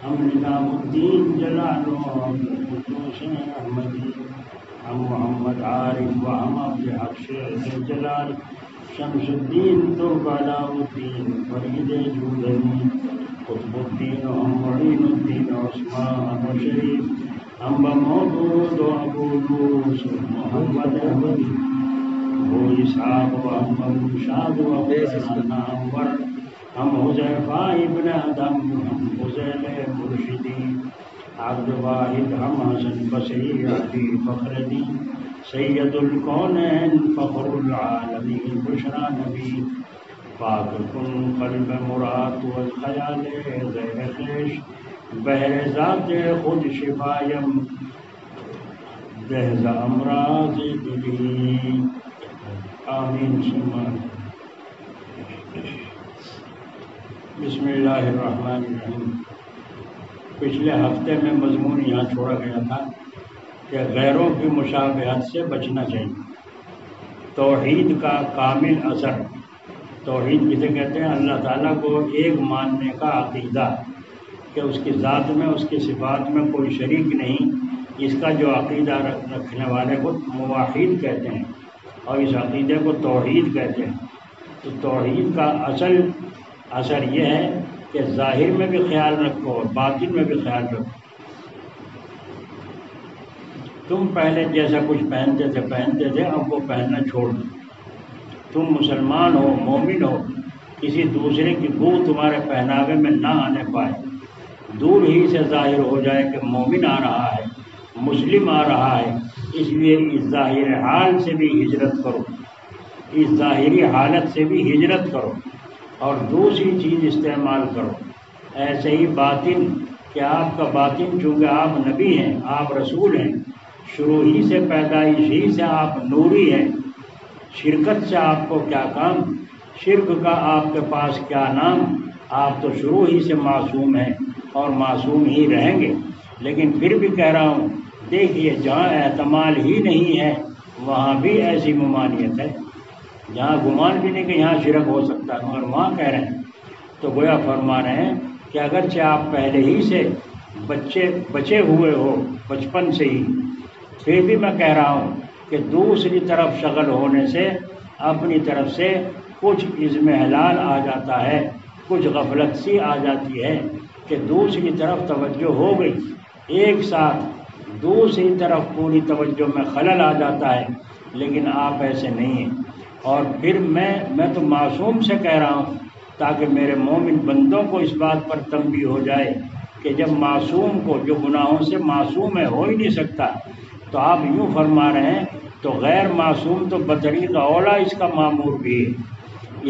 ہم نظام الدین جلالو قدوس احمدی ہم محمد عارف و ہم عبد حق شیخ جلال شمس الدین علاء الدین فرید جودنی قطب الدین و ہم معین الدین عثمان و شریف ہم بمودود و ابو یوسف محمد احمدی ابو اسحاق و ہم ابو شاد و ابو انور ہم حذیفہ ابن ادم ہم فضیل مرشدی عبد واحد ہم حسن بصری علی فخر الدین سید الکونین فخر العالمین بشرا نبی پاک کن قلب مراد والخیال غیر خیش بحر ذات خود شفایم بحض امراض دلی آمین سمان بسم اللہ الرحمن الرحیم۔ پچھلے ہفتے میں مضمون یہاں چھوڑا گیا تھا کہ غیروں کی مشابہت سے بچنا چاہیے۔ توحید کا کامل اثر، توحید کسے کہتے ہیں؟ اللہ تعالیٰ کو ایک ماننے کا عقیدہ کہ اس کی ذات میں، اس کی صفات میں کوئی شریک نہیں، اس کا جو عقیدہ رکھنے والے کو موحد کہتے ہیں اور اس عقیدے کو توحید کہتے ہیں۔ تو توحید کا اثر یہ ہے کہ ظاہر میں بھی خیال رکھو اور باطن میں بھی خیال رکھو۔ تم پہلے جیسا کچھ پہنتے تھے اب وہ پہننا چھوڑ دو۔ تم مسلمان ہو، مومن ہو، کسی دوسرے کی بو تمہارے پہناوے میں نہ آنے پائے، دور ہی سے ظاہر ہو جائے کہ مومن آ رہا ہے، مسلم آ رہا ہے۔ اس لیے اس ظاہر حال سے بھی ہجرت کرو، اس ظاہری حالت سے بھی ہجرت کرو اور دوسری چیز استعمال کرو۔ ایسے ہی باطن، کہ آپ کا باطن، چونکہ آپ نبی ہیں، آپ رسول ہیں، شروع ہی سے، پیدائش ہی سے آپ نوری ہیں، شرکت سے آپ کو کیا کام، شرک کا آپ کے پاس کیا نام، آپ تو شروع ہی سے معصوم ہیں اور معصوم ہی رہیں گے۔ لیکن پھر بھی کہہ رہا ہوں، دیکھیے جہاں احتمال ہی نہیں ہے وہاں بھی ایسی ممانعت ہے، جہاں گمان بھی نہیں کہ یہاں شرک ہو سکتا ہے مگر وہاں کہہ رہے ہیں۔ تو گویا فرما رہے ہیں کہ اگرچہ آپ پہلے ہی سے بچے ہوئے ہو بچپن سے ہی، پھر بھی میں کہہ رہا ہوں کہ دوسری طرف شغل ہونے سے اپنی طرف سے کچھ اضمحلال آ جاتا ہے، کچھ غفلت سی آ جاتی ہے کہ دوسری طرف توجہ ہو گئی، ایک ساتھ دوسری طرف پوری توجہ میں خلل آ جاتا ہے، لیکن آپ ایسے نہیں ہیں۔ اور پھر میں تو معصوم سے کہہ رہا ہوں تاکہ میرے مومن بندوں کو اس بات پر تنبیہ ہو جائے کہ جب معصوم کو، جو گناہوں سے معصوم ہے، ہو ہی نہیں سکتا، تو آپ یوں فرما رہے ہیں تو غیر معصوم تو بطریق اولا اس کا مامور بھی ہے،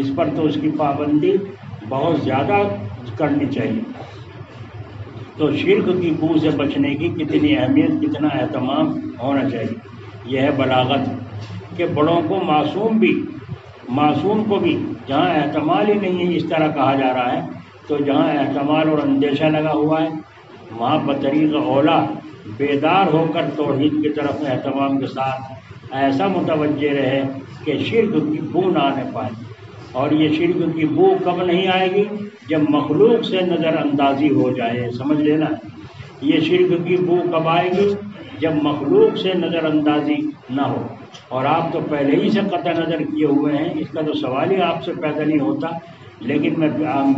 اس پر تو اس کی پابندی بہت زیادہ کرنی چاہیے۔ تو شرک کی بو سے بچنے کی کتنی اہمیت، کتنا اہتمام ہونا چاہیے۔ یہ ہے بلاغت کہ بڑوں کو معصوم کو بھی جہاں احتمال ہی نہیں ہے اس طرح کہا جا رہا ہے، تو جہاں احتمال اور اندیشہ لگا ہوا ہے وہاں بطریق اولا بیدار ہو کر توحید کی طرف اہتمام کے ساتھ ایسا متوجہ رہے کہ شرک کی بو نہ آنے پائے۔ اور یہ شرک کی بو کب نہیں آئے گی؟ جب مخلوق سے نظر اندازی ہو جائے، سمجھ لینا۔ یہ شرک کی بو کب آئے گی؟ جب مخلوق سے نظر اندازی نہ ہو، اور آپ تو پہلے ہی سے قطع نظر کیے ہوئے ہیں، اس کا تو سوال ہی آپ سے پیدا نہیں ہوتا، لیکن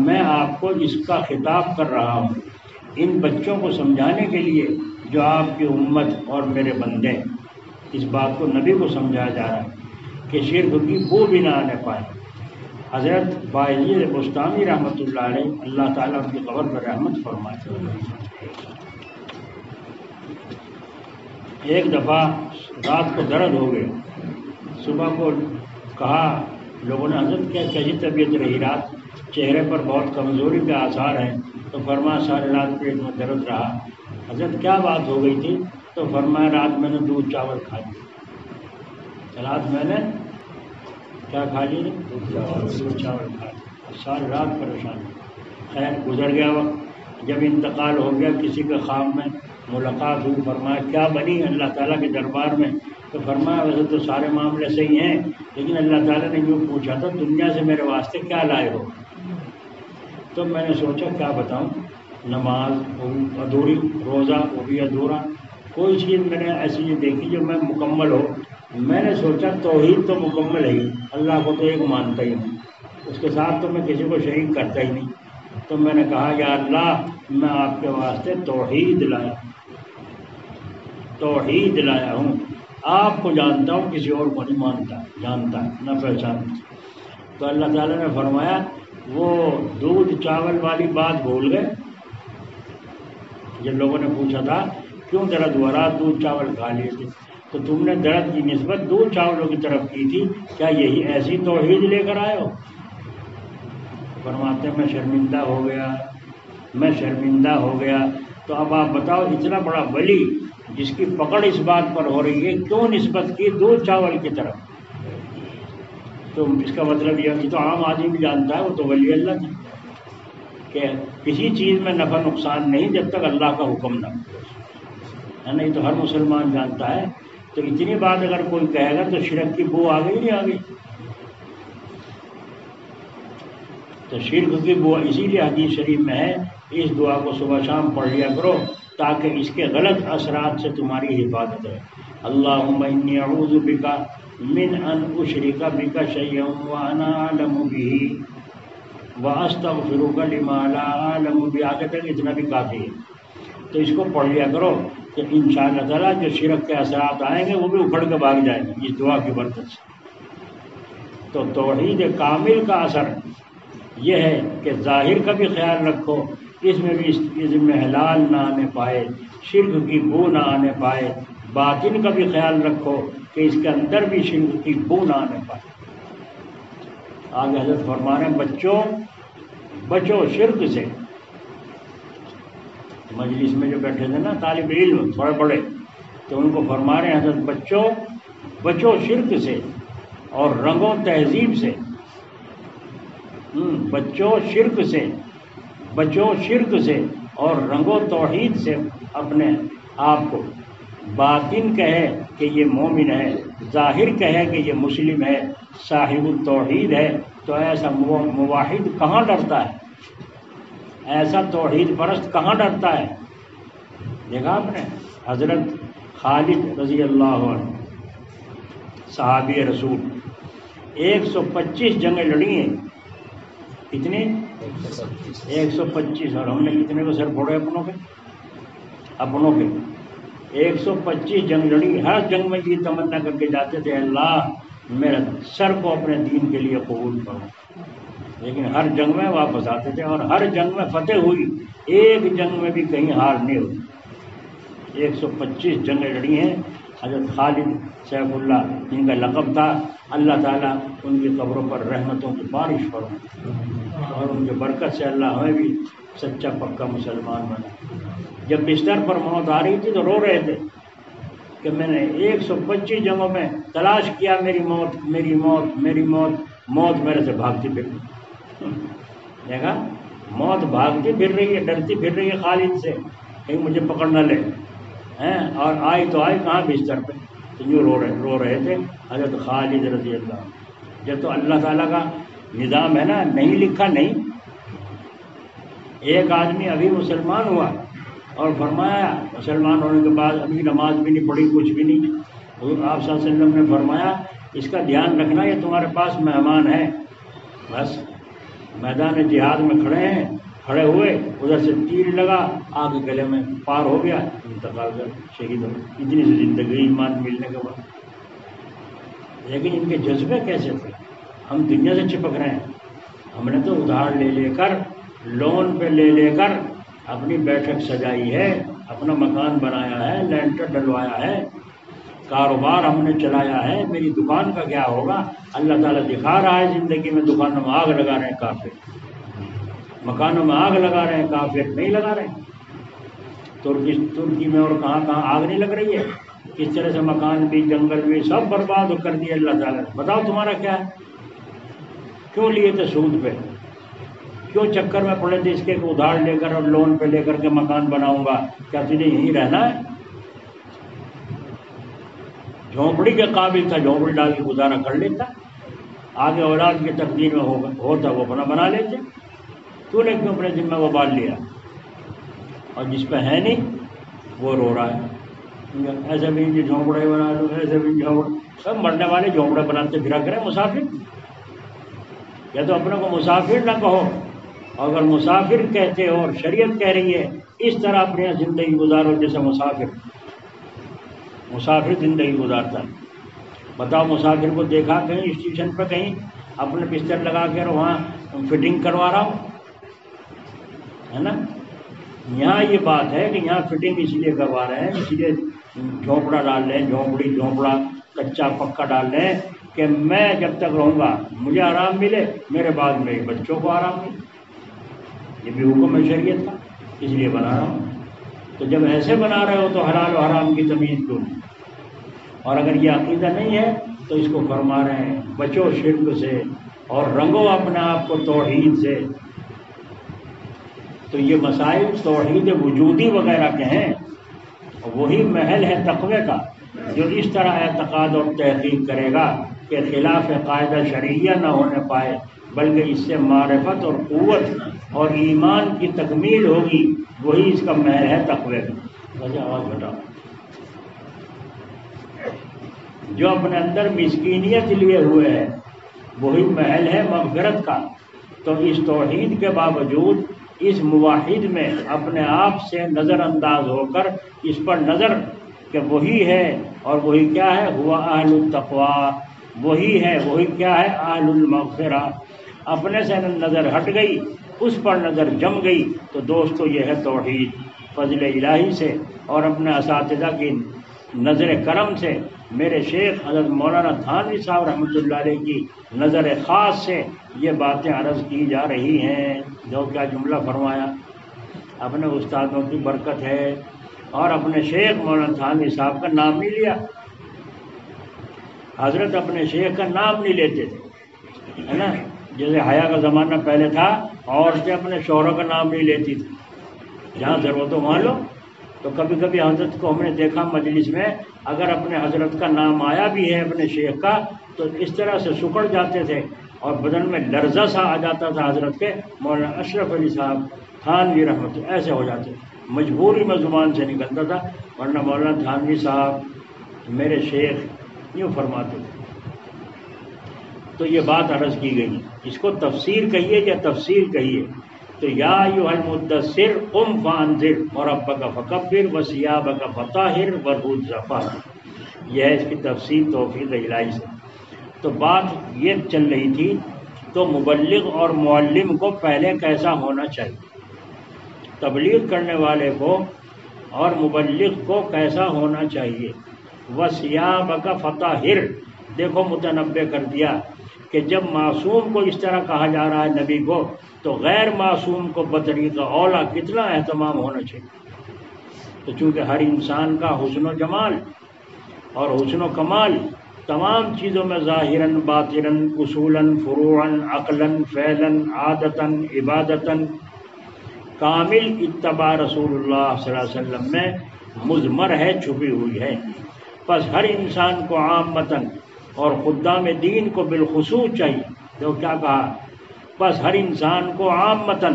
میں آپ کو اس کا خطاب کر رہا ہوں ان بچوں کو سمجھانے کے لیے جو آپ کی امت اور میرے بندے، اس بات کو نبی کو سمجھایا جا رہا ہے کہ شرک کی بو بھی نہ آنے پائے۔ حضرت باعزید بستامی رحمۃ اللہ علیہ، اللہ تعالیٰ ان کی قبر پر رحمت فرمائے، ایک دفعہ رات کو درد ہو گئے، صبح کو کہا لوگوں نے حضرت کیسی طبیعت رہی رات، چہرے پر بہت کمزوری کے آثار ہیں، تو فرمایا ساری رات پیٹ میں درد رہا۔ حضرت کیا بات ہو گئی تھی؟ تو فرمایا رات میں نے دودھ چاول کھائے، رات میں نے کیا کھا لیے؟ دودھ چاول کھا لیے، ساری رات پریشان۔ خیر گزر گیا وقت، جب انتقال ہو گیا کسی کے خواب میں ملاقات ہوئی، فرمایا کیا بنی اللہ تعالیٰ کے دربار میں؟ تو فرمایا ویسے تو سارے معاملے صحیح ہیں، لیکن اللہ تعالیٰ نے یوں پوچھا تھا دنیا سے میرے واسطے کیا لائے ہو؟ تو میں نے سوچا کیا بتاؤں، نماز وہ بھی ادھوری، روزہ وہ بھی ادھورا، کوئی چیز میں نے ایسی چیز دیکھی جو میں مکمل ہو۔ میں نے سوچا توحید تو مکمل ہے ہی، اللہ کو تو ایک مانتا ہی ہوں، اس کے ساتھ تو میں کسی کو شریک کرتا ہی نہیں۔ تو میں نے کہا یا اللہ میں آپ کے واسطے توحید لایا، توحید لایا ہوں، آپ کو جانتا ہوں کسی اور کو نہیں مانتا، جانتا نہ پہچانتا۔ تو اللہ تعالیٰ نے فرمایا وہ دودھ چاول والی بات بھول گئے؟ جن لوگوں نے پوچھا تھا کیوں درد ہوا، رات دودھ چاول کھا لیے تھے، تو تم نے درد کی نسبت دودھ چاولوں کی طرف کی تھی، کیا یہی ایسی توحید لے کر آئے ہو؟ فرماتے میں شرمندہ ہو گیا، میں شرمندہ ہو گیا۔ تو اب آپ بتاؤ اتنا بڑا ولی جس کی پکڑ اس بات پر ہو رہی ہے کیوں نسبت کی دودھ چاول کی طرف؟ تو اس کا مطلب یہ کہ تو عام آدمی بھی جانتا ہے وہ تو ولی اللہ تھا کہ کسی چیز میں نفع نقصان نہیں جب تک اللہ کا حکم نہ ہو، نہیں تو ہر مسلمان جانتا ہے۔ تو اتنی بات اگر کوئی کہے گا تو شرک کی بو آ گئی نہیں آ گئی؟ تو شرک کی بو اسی لیے حدیث شریف میں ہے اس دعا کو صبح شام پڑھ لیا کرو تاکہ اس کے غلط اثرات سے تمہاری حفاظت ہے۔ اللہم انی اعوذ بک من ان اشرک بک شیئا وانا اعلم بہ واستغفرک لما لا اعلم بہ، آگے تک اتنا بھی کافی ہے۔ تو اس کو پڑھ لیا کرو کہ انشاءاللہ تعالیٰ جو شرک کے اثرات آئیں گے وہ بھی اکھڑ کے بھاگ جائیں گے اس دعا کی برکت سے۔ تو توحید کامل کا اثر یہ ہے کہ ظاہر کا بھی خیال رکھو، اس میں بھی اس میں حلال نہ آنے پائے، شرک کی بو نہ آنے پائے، باطن کا بھی خیال رکھو کہ اس کے اندر بھی شرک کی بو نہ آنے پائے۔ آگے حضرت فرما رہے ہیں بچوں بچو شرک سے۔ مجلس میں جو بیٹھے تھے نا طالب علم تھوڑے بڑے، تو ان کو فرما رہے ہیں حضرت بچوں بچو شرک سے اور رنگ و تہذیب سے، بچو شرک سے، بچو شرک سے اور رنگ و توحید سے اپنے آپ کو۔ باطن کہے کہ یہ مومن ہے، ظاہر کہے کہ یہ مسلم ہے، صاحب التوحید ہے، تو ایسا موحد کہاں ڈرتا ہے؟ ایسا توحید پرست کہاں ڈرتا ہے؟ دیکھا آپ نے حضرت خالد رضی اللہ عنہ صحابی رسول 125 جنگیں لڑی ہیں، کتنی؟ 125، اور ہم نے کتنے کو سر پھوڑے اپنوں کے؟ 125 جنگ لڑی، ہر جنگ میں یہ تمنا کر کے جاتے تھے اللہ میرا سر کو اپنے دین کے لیے قبول کرو، لیکن ہر جنگ میں واپس آتے تھے اور ہر جنگ میں فتح ہوئی، ایک جنگ میں بھی کہیں ہار نہیں ہوئی۔ 125 جنگیں لڑی ہیں حضرت خالد سیف اللہ جن کا لقب تھا، اللہ تعالیٰ ان کی قبروں پر رحمتوں کی بارش فرمائے اور ان کی برکت سے اللہ ہمیں بھی سچا پکا مسلمان بنا۔ جب بستر پر موت آ رہی تھی تو رو رہے تھے کہ میں نے 125 جنگوں میں تلاش کیا میری موت میری موت میری موت، موت میرے سے بھاگتی پھر رہی۔ دیکھا موت بھاگتی پھر رہی ہے، ڈرتی پھر رہی ہے خالد سے کہیں مجھے پکڑ نہ لے، اور آئی تو آئی کہاں بستر پہ، تو یوں رو رہے تھے حضرت خالد رضی اللہ عنہ۔ جب تو اللہ تعالیٰ کا نظام ہے نا، نہیں لکھا نہیں۔ ایک آدمی ابھی مسلمان ہوا اور فرمایا مسلمان ہونے کے بعد ابھی نماز بھی نہیں پڑھی کچھ بھی نہیں، حضور آپ صلی اللہ علیہ وسلم نے فرمایا اس کا دھیان رکھنا یہ تمہارے پاس مہمان ہے، بس میدان جہاد میں کھڑے ہیں، کھڑے ہوئے ادھر سے تیر لگا آگے گلے میں پار ہو گیا، انتقال کر شہید ہو، اتنی سی زندگی ایمان ملنے کے بعد۔ لیکن ان کے جذبے کیسے تھے؟ ہم دنیا سے چپک رہے ہیں، ہم نے تو ادھار لے لے کر لون پہ لے لے کر اپنی بیٹھک سجائی ہے، اپنا مکان بنایا ہے، لینٹر ڈلوایا ہے، کاروبار ہم نے چلایا ہے، میری دکان کا کیا ہوگا؟ اللہ تعالیٰ دکھا رہا ہے زندگی میں دکانوں میں آگ لگا رہے ہیں کافر، مکانوں میں آگ لگا رہے ہیں کافر، نہیں لگا رہے ہیں۔ ترکی میں اور کہاں کہاں آگ نہیں لگ رہی ہے؟ کس طرح سے مکان بھی جنگل بھی سب برباد کر دیے اللہ تعالیٰ نے۔ بتاؤ تمہارا کیا ہے؟ کیوں لیے تھے سود پہ؟ کیوں چکر میں پڑے تھے اس کے ادھار لے کر اور لون پہ لے کر کے مکان بناؤں گا؟ کیا تجھے یہیں رہنا ہے؟ جھونپڑی کے قابل تھا، جھونپڑی ڈال کے گزارا کر لیتا، آگے اولاد کی تقدیر میں ہوتا وہ اپنا بنا لیتے. تو نے کیوں اپنے ذمہ وہ بال لیا؟ اور جس پہ ہے نہیں وہ رو رہا ہے، ایسے بھی کہ جھونپڑے بنا لو، ایسے بھی جھونپڑے. سب مرنے والے جھونپڑے بناتے پھرا کریں مسافر. یا تو اپنے کو مسافر نہ کہو، اگر مسافر کہتے ہو اور شریعت کہہ رہی ہے اس طرح اپنی زندگی گزارو جیسے مسافر زندگی گزارتا ہے. بتاؤ مسافر کو دیکھا کہیں اسٹیشن پہ کہیں اپنے بستر لگا کے وہاں فٹنگ کروا رہا ہوں؟ ہے نا. یہاں یہ بات ہے کہ یہاں فٹنگ اس لیے کروا رہے ہیں، اس لیے جھونپڑا ڈال لیں، جھونپڑا کچا پکا ڈال لیں کہ میں جب تک رہوں گا مجھے آرام ملے، میرے بعد میرے بچوں کو آرام ملے. یہ بھی حکم ہے شریعت کا، اس لیے بنا رہا ہوں. تو جب ایسے بنا رہے ہو تو حلال و حرام کی تمیز کیوں نہیں؟ اور اگر یہ عقیدہ نہیں ہے تو اس کو فرما رہے ہیں بچو شرک سے اور رنگو اپنے آپ کو توحید سے. تو یہ مسائل توحید وجودی وغیرہ کے ہیں، وہی محل ہے تقوی کا جو اس طرح اعتقاد اور تحقیق کرے گا کہ خلاف قاعدہ شرعیہ نہ ہونے پائے، بلکہ اس سے معرفت اور قوت اور ایمان کی تکمیل ہوگی. وہی اس کا محل ہے تقوی کا. وجہ آواز بتاؤ. جو اپنے اندر مسکینیت لیے ہوئے ہے وہی محل ہے مغفرت کا. تو اس توحید کے باوجود اس موحد میں اپنے آپ سے نظر انداز ہو کر اس پر نظر کہ وہی ہے، اور وہی کیا ہے؟ ہوا اہل التقوی. وہی ہے، وہی کیا ہے؟ اہل المغفرہ. اپنے سے نظر ہٹ گئی، اس پر نظر جم گئی. تو دوستو یہ ہے توحید. فضل الہی سے اور اپنے اساتذہ کی نظر کرم سے، میرے شیخ حضرت مولانا تھانوی صاحب رحمۃ اللہ علیہ کی نظر خاص سے یہ باتیں عرض کی جا رہی ہیں. جو کیا جملہ فرمایا، اپنے استادوں کی برکت ہے. اور اپنے شیخ مولانا تھانوی صاحب کا نام نہیں لیا. حضرت اپنے شیخ کا نام نہیں لیتے تھے، ہے نا. جیسے حیا کا زمانہ پہلے تھا، عورتیں اپنے شوہروں کا نام نہیں لیتی تھی. جہاں ضرورت ہو وہاں لو. تو کبھی کبھی حضرت کو ہم نے دیکھا مجلس میں، اگر اپنے حضرت کا نام آیا بھی ہے اپنے شیخ کا تو اس طرح سے سکڑ جاتے تھے اور بدن میں لرزہ سا آ جاتا تھا. حضرت کے مولانا اشرف علی صاحب تھانوی رحمۃ اللہ ایسے ہو جاتے، مجبوری میں زبان سے نکلتا تھا، ورنہ مولانا تھانوی صاحب میرے شیخ یوں فرماتے تھے. تو یہ بات عرض کی گئی. اس کو تفسیر کہیے یا تفسیر کہیے. تو یا ایھا المدثر قم فانذر وربک فکبر وثیابک فطہر والرجز فاہجر. یہ ہے اس کی تفسیر توفیق الہی سے. تو بات یہ چل رہی تھی تو مبلغ اور معلم کو پہلے کیسا ہونا چاہیے، تبلیغ کرنے والے کو اور مبلغ کو کیسا ہونا چاہیے. وثیابک فطہر، دیکھو متنبع کر دیا کہ جب معصوم کو اس طرح کہا جا رہا ہے نبی کو، تو غیر معصوم کو بطریقہ اولا کتنا اہتمام ہونا چاہیے. تو چونکہ ہر انسان کا حسن و جمال اور حسن و کمال تمام چیزوں میں ظاہراً باطناً اصولاً فروعاً عقلاً فعلاً عادتاً عبادتاً کامل اتباع رسول اللہ صلی اللہ علیہ وسلم میں مضمر ہے، چھپی ہوئی ہے. پس ہر انسان کو عامتاً اور خدام دین کو بالخصوص چاہیے. تو کیا کہا؟ پس ہر انسان کو عامتاً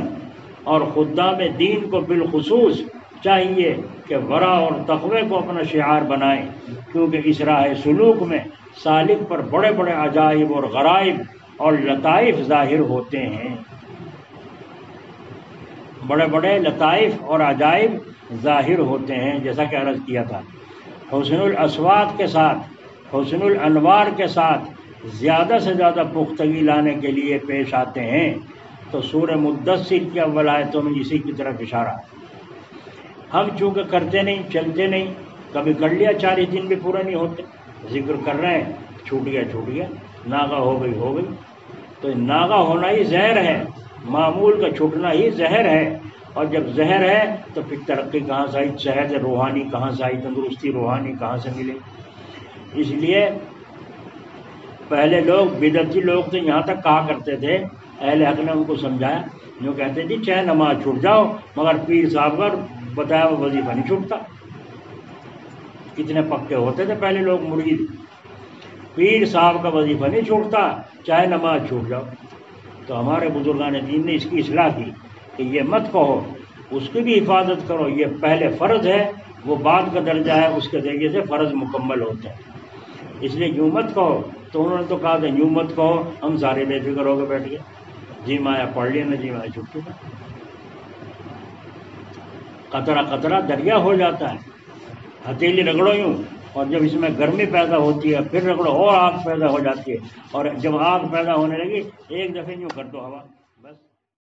اور خدام دین کو بالخصوص چاہیے کہ ورع اور تقوی کو اپنا شعار بنائیں، کیونکہ اس راہ سلوک میں سالک پر بڑے بڑے عجائب اور غرائب اور لطائف ظاہر ہوتے ہیں. بڑے بڑے لطائف اور عجائب ظاہر ہوتے ہیں، جیسا کہ عرض کیا تھا. حسن الاصوات کے ساتھ، حسن الانوار کے ساتھ زیادہ سے زیادہ پختگی لانے کے لیے پیش آتے ہیں. تو سورہ مدثر کی اول آیتوں میں اسی کی طرف اشارہ. ہم چونکہ کرتے نہیں، چلتے نہیں، کبھی کر لیا 40 دن بھی پورے نہیں ہوتے، ذکر کر رہے ہیں، چھوٹ گیا، ناغہ ہو گئی. تو ناغہ ہونا ہی زہر ہے، معمول کا چھوٹنا ہی زہر ہے. اور جب زہر ہے تو پھر ترقی کہاں سے آئی، صحت روحانی کہاں سے آئی، تندرستی روحانی کہاں سے ملے. اس لیے پہلے لوگ بدعتی لوگ تو یہاں تک کہا کرتے تھے، اہل حق نے ان کو سمجھایا، جو کہتے جی چاہے نماز چھوٹ جاؤ مگر پیر صاحب کا بتایا ہوا وظیفہ نہیں چھوٹتا۔ کتنے پکے ہوتے تھے پہلے لوگ مرید، پیر صاحب کا وظیفہ نہیں چھوٹتا چاہے نماز چھوٹ جاؤ۔ تو ہمارے بزرگان دین نے اس کی اصلاح کی کہ یہ مت کہو، اس کی بھی حفاظت کرو، یہ پہلے فرض ہے، وہ بعد کا درجہ ہے، اس کے ذریعے سے فرض مکمل ہوتے ہیں، اس لیے یوں مت کہو۔ تو انہوں نے تو کہا تھا یوں مت کہو، ہم سارے بے فکر ہو کے بیٹھ گئے، جی مایا پڑھ لیا نہ جی مایا چھپ چکا۔ قطرہ قطرہ دریا ہو جاتا ہے، ہتھیلی رگڑو یوں، اور جب اس میں گرمی پیدا ہوتی ہے پھر رگڑو اور آگ پیدا ہو جاتی ہے، اور جب آگ پیدا ہونے لگی ایک دفعہ یوں کر دو ہوا۔